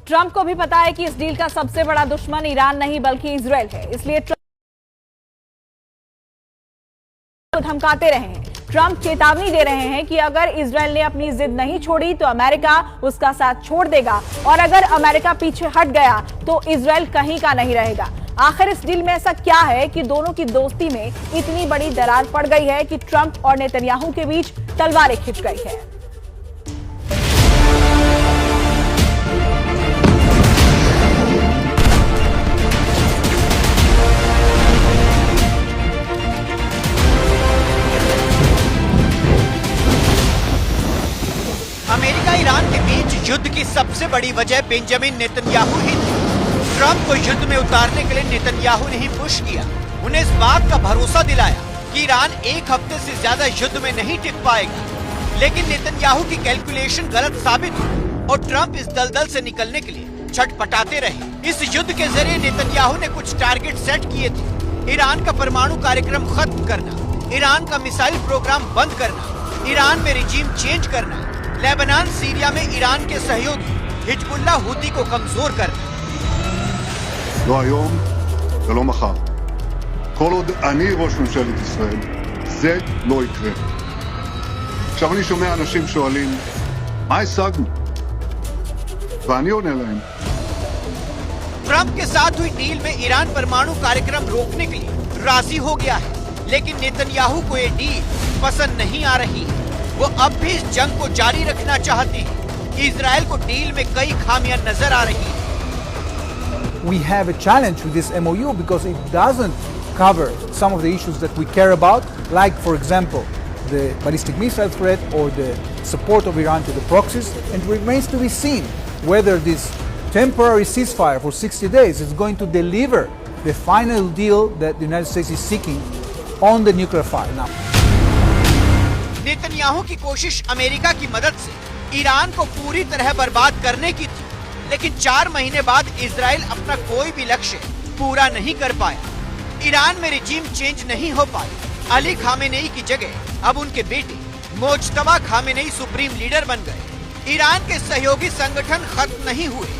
Trump को भी पता है कि इस डील का सबसे बड़ा दुश्मन ईरान नहीं बल्कि इजराइल है, इसलिए ट्रंप धमकाते रहे हैं। ट्रंप चेतावनी दे रहे हैं कि अगर इजराइल ने अपनी जिद नहीं छोड़ी तो अमेरिका उसका साथ छोड़ देगा, और अगर अमेरिका पीछे हट गया तो इजराइल कहीं का नहीं रहेगा। आखिर इस डील में ऐसा क्या है कि दोनों की दोस्ती में इतनी बड़ी दरार पड़ गई है कि ट्रंप और नेतन्याहू के बीच तलवारें खिंच गई है। अमेरिका ईरान के बीच युद्ध की सबसे बड़ी वजह बेंजामिन नेतन्याहू ही थी। ट्रंप को युद्ध में उतारने के लिए नेतन्याहू ने ही पुश किया, उन्हें इस बात का भरोसा दिलाया कि ईरान एक हफ्ते से ज्यादा युद्ध में नहीं टिक पाएगा। लेकिन नेतन्याहू की कैलकुलेशन गलत साबित हुई और ट्रंप इस दलदल से निकलने के लिए छटपटाते रहे। इस युद्ध के जरिए नेतन्याहू ने कुछ टारगेट सेट किए थे: ईरान का परमाणु कार्यक्रम खत्म करना, ईरान का मिसाइल प्रोग्राम बंद करना, ईरान में रिजीम चेंज करना, लेबनान सीरिया में ईरान के सहयोगी हिजबुल्लाह हुती को कमजोर करना। לא היום ולא מחר. כל עוד אני ראש ממשלת ישראל, זה לא יקרה. עכשיו אני שומע אנשים שואלים, מה השגנו? ואני עונה להם. ट्रंप के साथ हुई डील में ईरान परमाणु कार्यक्रम रोकने के लिए राजी हो गया है, लेकिन नेतन्याहू को ये डील पसंद नहीं आ रही है। वो अब भी इस जंग को जारी रखना चाहते हैं। इजराइल को डील में कई खामियां नजर आ रही हैं। We have a challenge with this MOU because it doesn't cover some of the issues that we care about, like, for example, the ballistic missile threat or the support of Iran to the proxies, and it remains to be seen whether this temporary ceasefire for 60 days is going to deliver the final deal that the United States is seeking on the nuclear file. Now, Netanyahu की कोशिश America की मदद से Iran को पूरी तरह बर्बाद करने की थी, लेकिन 4 महीने बाद इजराइल अपना कोई भी लक्ष्य पूरा नहीं कर पाया। ईरान में रिजीम चेंज नहीं हो पाई। अली खामेनेई की जगह अब उनके बेटे मोज्तबा खामेनेई सुप्रीम लीडर बन गए। ईरान के सहयोगी संगठन खत्म नहीं हुए,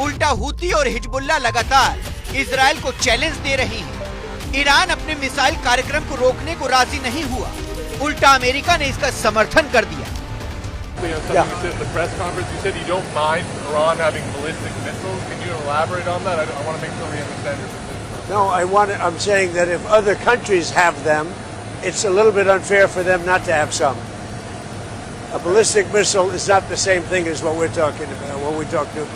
उल्टा हुती और हिजबुल्लाह लगातार इजराइल को चैलेंज दे रही है। ईरान अपने मिसाइल कार्यक्रम को रोकने को राजी नहीं हुआ, उल्टा अमेरिका ने इसका समर्थन कर दिया। You said at the press conference, you said you don't mind Iran having ballistic missiles. Can you elaborate on that? I want to make sure we understand your position. No, I'm saying that if other countries have them, it's a little bit unfair for them not to have some. A ballistic missile is not the same thing as what we're talking about when we talk nuclear.